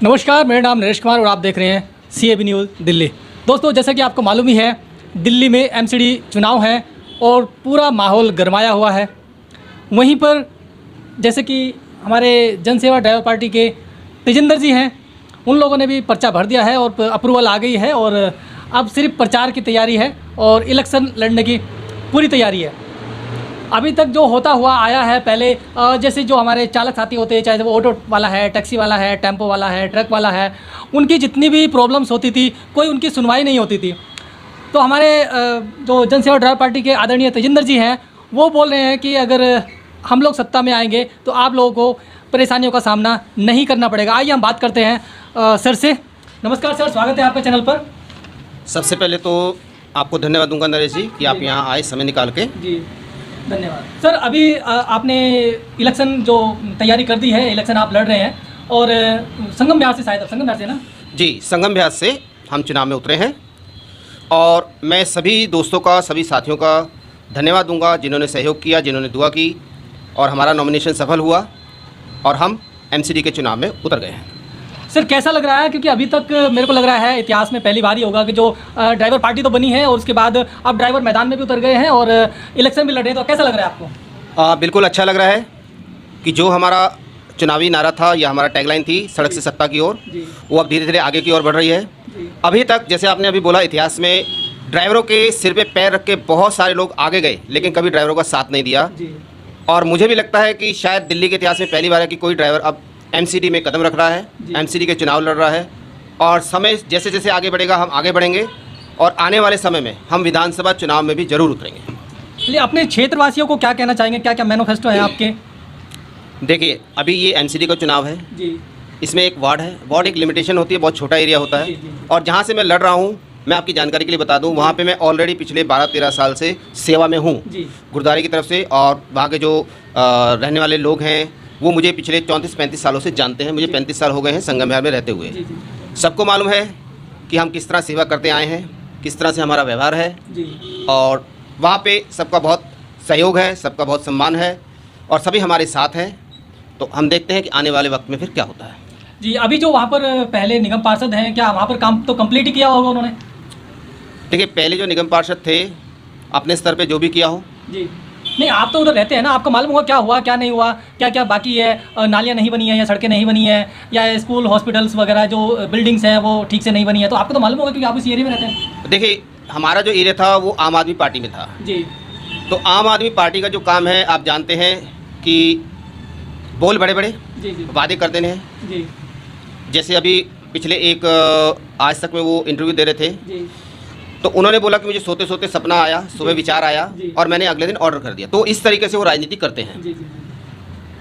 नमस्कार, मेरा नाम नरेश कुमार और आप देख रहे हैं CAB न्यूज़ दिल्ली। दोस्तों, जैसा कि आपको मालूम ही है, दिल्ली में MCD चुनाव है और पूरा माहौल गरमाया हुआ है। वहीं पर जैसे कि हमारे जनसेवा ड्राइवर पार्टी के तेजिंदर जी हैं, उन लोगों ने भी पर्चा भर दिया है और अप्रूवल आ गई है और अब सिर्फ प्रचार की तैयारी है और इलेक्शन लड़ने की पूरी तैयारी है। अभी तक जो होता हुआ आया है, पहले जैसे जो हमारे चालक साथी होते हैं, चाहे वो ऑटो वाला है, टैक्सी वाला है, टेम्पो वाला है, ट्रक वाला है, उनकी जितनी भी प्रॉब्लम्स होती थी, कोई उनकी सुनवाई नहीं होती थी। तो हमारे जो जनसेवा ड्राइवर पार्टी के आदरणीय तेजिंदर जी हैं, वो बोल रहे हैं कि अगर हम लोग सत्ता में आएंगे तो आप लोगों को परेशानियों का सामना नहीं करना पड़ेगा। आइए हम बात करते हैं सर से। नमस्कार सर, स्वागत है आपके चैनल पर। सबसे पहले तो आपको धन्यवाद दूंगा नरेश जी कि आप यहाँ आए समय निकाल के। जी धन्यवाद सर। अभी आपने इलेक्शन जो तैयारी कर दी है, इलेक्शन आप लड़ रहे हैं और संगम बिहार से, शायद संगम बिहार से ना? जी, संगम बिहार से हम चुनाव में उतरे हैं और मैं सभी दोस्तों का, सभी साथियों का धन्यवाद दूंगा जिन्होंने सहयोग किया, जिन्होंने दुआ की और हमारा नॉमिनेशन सफल हुआ और हम MCD के चुनाव में उतर गए हैं। सर कैसा लग रहा है, क्योंकि अभी तक मेरे को लग रहा है इतिहास में पहली बार ही होगा कि जो ड्राइवर पार्टी तो बनी है और उसके बाद अब ड्राइवर मैदान में भी उतर गए हैं और इलेक्शन भी लड़ रहे हैं, तो कैसा लग रहा है आपको? बिल्कुल अच्छा लग रहा है कि जो हमारा चुनावी नारा था या हमारा टैगलाइन थी, सड़क से सत्ता की ओर, वो अब धीरे धीरे आगे की ओर बढ़ रही है। अभी तक जैसे आपने अभी बोला, इतिहास में ड्राइवरों के सिर पे पैर रख के बहुत सारे लोग आगे गए, लेकिन कभी ड्राइवरों का साथ नहीं दिया। और मुझे भी लगता है कि शायद दिल्ली के इतिहास में पहली बार है कि कोई ड्राइवर अब MCD में कदम रख रहा है, MCD के चुनाव लड़ रहा है और समय जैसे जैसे आगे बढ़ेगा हम आगे बढ़ेंगे और आने वाले समय में हम विधानसभा चुनाव में भी जरूर उतरेंगे। चलिए, अपने क्षेत्रवासियों को क्या कहना चाहेंगे, क्या क्या मैनिफेस्टो है आपके? देखिए, अभी ये MCD का चुनाव है जी। इसमें एक वार्ड है, वार्ड एक लिमिटेशन होती है, बहुत छोटा एरिया होता है जी। और जहाँ से मैं लड़ रहा हूँ, मैं आपकी जानकारी के लिए बता दूं, वहाँ पे मैं ऑलरेडी पिछले 12-13 साल से सेवा में हूँ गुरुद्वारे की तरफ से, और वहाँ के जो रहने वाले लोग हैं वो मुझे पिछले 34-35 सालों से जानते हैं। मुझे 35 साल हो गए हैं संगम बिहार में रहते हुए। सबको मालूम है कि हम किस तरह सेवा करते आए हैं, किस तरह से हमारा व्यवहार है और वहाँ पे सबका बहुत सहयोग है, सबका बहुत सम्मान है और सभी हमारे साथ हैं। तो हम देखते हैं कि आने वाले वक्त में फिर क्या होता है। जी, अभी जो वहाँ पर पहले निगम पार्षद हैं, क्या वहाँ पर काम तो कंप्लीट ही किया होगा उन्होंने? देखिए, पहले जो निगम पार्षद थे, अपने स्तर पे जो भी किया हो जी। नहीं, आप तो उधर रहते हैं ना, आपको मालूम होगा क्या हुआ क्या नहीं हुआ, क्या क्या बाकी है, नालियाँ नहीं बनी है या सड़कें नहीं बनी है या स्कूल हॉस्पिटल्स वगैरह जो बिल्डिंग्स हैं वो ठीक से नहीं बनी है, तो आपको तो मालूम होगा क्योंकि आप इस एरिया में रहते हैं। देखिए, हमारा जो एरिया था वो आम आदमी पार्टी में था जी। तो आम आदमी पार्टी का जो काम है, आप जानते हैं कि बोल बड़े बड़े वादे कर देने हैं जी। जैसे अभी पिछले एक आज तक में वो इंटरव्यू दे रहे थे जी। तो उन्होंने बोला कि मुझे सोते सोते सपना आया, सुबह विचार आया और मैंने अगले दिन ऑर्डर कर दिया। तो इस तरीके से वो राजनीति करते हैं।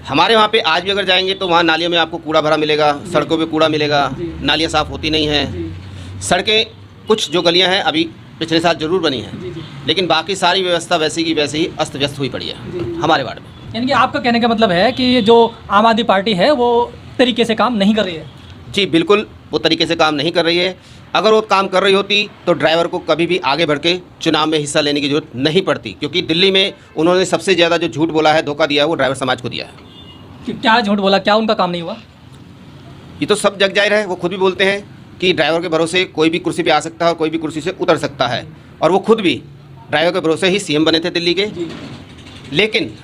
हमारे वहाँ पे आज भी अगर जाएंगे तो वहाँ नालियों में आपको कूड़ा भरा मिलेगा, सड़कों पे कूड़ा मिलेगा, नालियाँ साफ़ होती नहीं हैं। सड़कें कुछ जो गलियाँ हैं अभी पिछले साल ज़रूर बनी हैं, लेकिन बाकी सारी व्यवस्था वैसी की वैसे ही अस्त व्यस्त हुई पड़ी है हमारे वार्ड में। यानी कि आपका कहने का मतलब है कि जो आम आदमी पार्टी है वो तरीके से काम नहीं कर रही है? जी बिल्कुल, वो तरीके से काम नहीं कर रही है। अगर वो काम कर रही होती तो ड्राइवर को कभी भी आगे बढ़ के चुनाव में हिस्सा लेने की जरूरत नहीं पड़ती, क्योंकि दिल्ली में उन्होंने सबसे ज़्यादा जो झूठ बोला है, धोखा दिया है, वो ड्राइवर समाज को दिया है। क्या झूठ बोला, क्या उनका काम नहीं हुआ? ये तो सब जग जाहिर है। वो खुद भी बोलते हैं कि ड्राइवर के भरोसे कोई भी कुर्सी पे आ सकता है और कोई भी कुर्सी से उतर सकता है, और वो खुद भी ड्राइवर के भरोसे ही CM बने थे दिल्ली के। लेकिन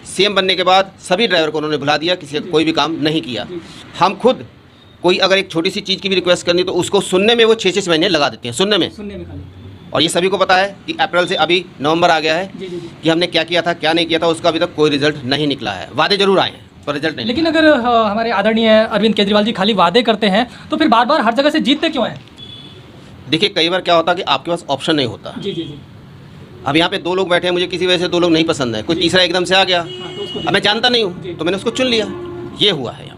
CM बनने के बाद सभी ड्राइवर को उन्होंने भुला दिया, किसी का कोई भी काम नहीं किया। हम खुद कोई अगर एक छोटी सी चीज़ की भी रिक्वेस्ट करनी तो उसको सुनने में वो 6-6 महीने लगा देते हैं, सुनने में खाली। और ये सभी को पता है कि अप्रैल से अभी नवंबर आ गया है कि हमने क्या किया था क्या नहीं किया था, उसका अभी तक कोई रिजल्ट नहीं निकला है। वादे जरूर आए हैं पर रिजल्ट नहीं। लेकिन अगर हमारे आदरणीय अरविंद केजरीवाल जी खाली वादे करते हैं तो फिर बार बार हर जगह से जीतते क्यों हैं? देखिए, कई बार क्या होता है कि आपके पास ऑप्शन नहीं होता। जी। अब यहाँ पे 2 लोग बैठे हैं, मुझे किसी वजह से 2 लोग नहीं पसंद है, कोई तीसरा एकदम से आ गया, अब मैं जानता नहीं हूँ तो मैंने उसको चुन लिया। ये हुआ है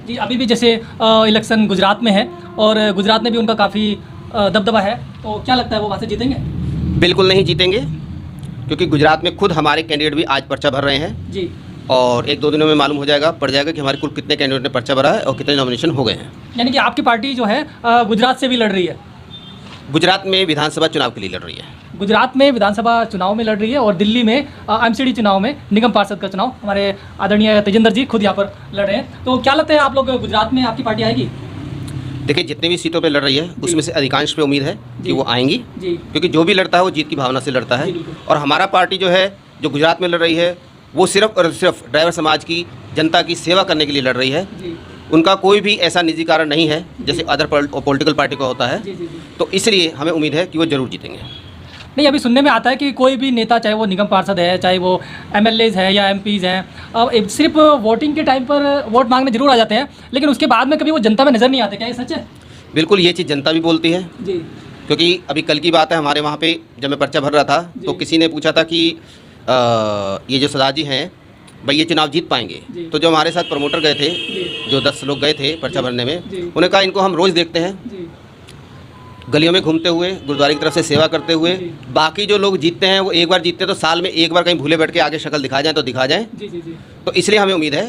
जी। अभी भी जैसे इलेक्शन गुजरात में है और गुजरात में भी उनका काफ़ी दबदबा है, तो क्या लगता है वो वहाँ से जीतेंगे? बिल्कुल नहीं जीतेंगे, क्योंकि गुजरात में खुद हमारे कैंडिडेट भी आज पर्चा भर रहे हैं जी। और 1-2 दिनों में मालूम हो जाएगा, पड़ जाएगा कि हमारे कुल कितने कैंडिडेट ने पर्चा भरा है और कितने नॉमिनेशन हो गए हैं। यानी कि आपकी पार्टी जो है गुजरात से भी लड़ रही है? गुजरात में विधानसभा चुनाव के लिए लड़ रही है। गुजरात में विधानसभा चुनाव में लड़ रही है और दिल्ली में MCD चुनाव में, निगम पार्षद का चुनाव, हमारे आदरणीय तेजिंदर जी खुद यहाँ पर लड़ रहे हैं। तो क्या लगता है आप लोग गुजरात में आपकी पार्टी आएगी? देखिए जितने भी सीटों पे लड़ रही है उसमें से अधिकांश पे उम्मीद है कि वो आएंगी, क्योंकि जो भी लड़ता है वो जीत की भावना से लड़ता है। और हमारा पार्टी जो है जो गुजरात में लड़ रही है वो सिर्फ और सिर्फ ड्राइवर समाज की जनता की सेवा करने के लिए लड़ रही है। उनका कोई भी ऐसा निजी कारण नहीं है जैसे अदर पॉलिटिकल पार्टी का होता है। तो इसलिए हमें उम्मीद है कि वो ज़रूर जीतेंगे। नहीं, अभी सुनने में आता है कि कोई भी नेता, चाहे वो निगम पार्षद है, चाहे वो एमएलएज है या एमपीज़ हैं, अब सिर्फ वोटिंग के टाइम पर वोट मांगने जरूर आ जाते हैं, लेकिन उसके बाद में कभी वो जनता में नज़र नहीं आते। क्या ये सच है? बिल्कुल, ये चीज़ जनता भी बोलती है जी। क्योंकि अभी कल की बात है, हमारे वहाँ पे जब मैं पर्चा भर रहा था तो किसी ने पूछा था कि ये जो सरदार जी हैं भाई ये चुनाव जीत पाएंगे। तो जो हमारे साथ प्रमोटर गए थे, जो 10 लोग गए थे पर्चा भरने में, उन्होंने कहा इनको हम रोज़ देखते हैं गलियों में घूमते हुए, गुरुद्वारे की तरफ से सेवा करते हुए। बाकी जो लोग जीतते हैं वो एक बार जीतते हैं तो साल में एक बार कहीं भूले बैठ के आगे शक्ल दिखा जाए तो दिखा जाएँ। तो इसलिए हमें उम्मीद है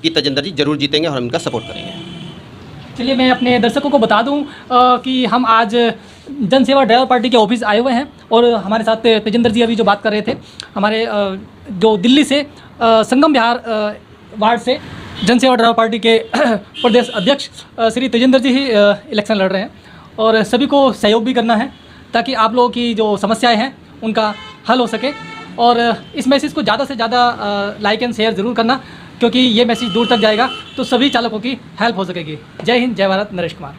कि तजिंदर जी जरूर जीतेंगे और हम इनका सपोर्ट करेंगे। चलिए, मैं अपने दर्शकों को बता दूं कि हम आज जनसेवा ड्राइवर पार्टी के ऑफिस आए हुए हैं और हमारे साथ तेजिंदर जी अभी जो बात कर रहे थे, हमारे जो दिल्ली से संगम विहार वार्ड से जनसेवा ड्राइवर पार्टी के प्रदेश अध्यक्ष श्री तेजिंदर जी ही इलेक्शन लड़ रहे हैं और सभी को सहयोग भी करना है ताकि आप लोगों की जो समस्याएं हैं उनका हल हो सके। और इस मैसेज को ज़्यादा से ज़्यादा लाइक एंड शेयर ज़रूर करना, क्योंकि ये मैसेज दूर तक जाएगा तो सभी चालकों की हेल्प हो सकेगी। जय हिंद, जय भारत। नरेश कुमार।